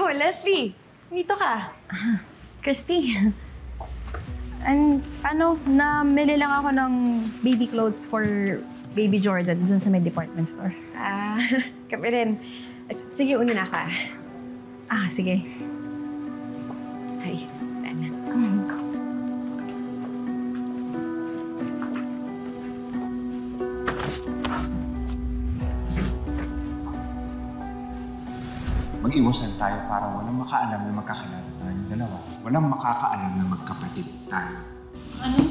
Oh, Leslie! Dito ka. Christy, namili lang ako ng baby clothes for baby Jordan dun sa may department store. Kami rin. Sige, una na ako Sige. Sorry. Ano? Mag-iwasan tayo para walang makaalam na magkakilala tayong dalawa. Walang makakaalam na magkapatid tayo. Ano?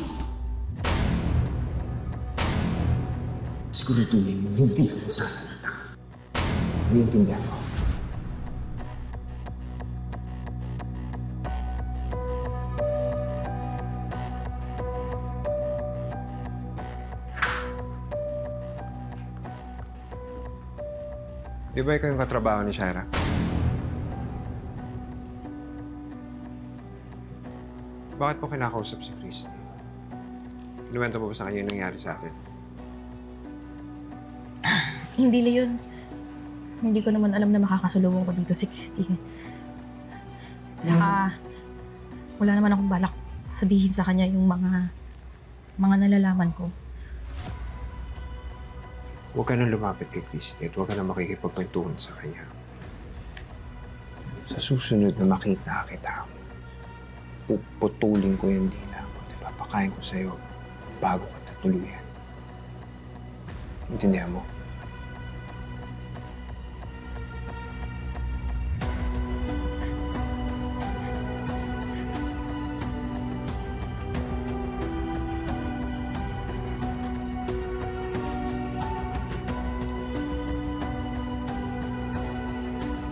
Siguraduhin mo, hindi ka masasalita. Naiintindihan mo? Di ba ikaw yung katrabaho ni Shaira? Bakit po kinakausap si Christy? Kinuwento mo ba sa kanya yung nangyari sa atin? Hindi, Leon. Hindi ko naman alam na makakasulubong ko dito si Christy. Saka, wala naman akong balak sabihin sa kanya yung mga nalalaman ko. Huwag ka nang lumapit kay Christy at huwag ka nang makikipagkwentuhan sa kanya. Sa susunod na makita kita, puputulin ko yung dila mo at ipapakain ko sa'yo bago ka tatuluyan. Intindihan mo?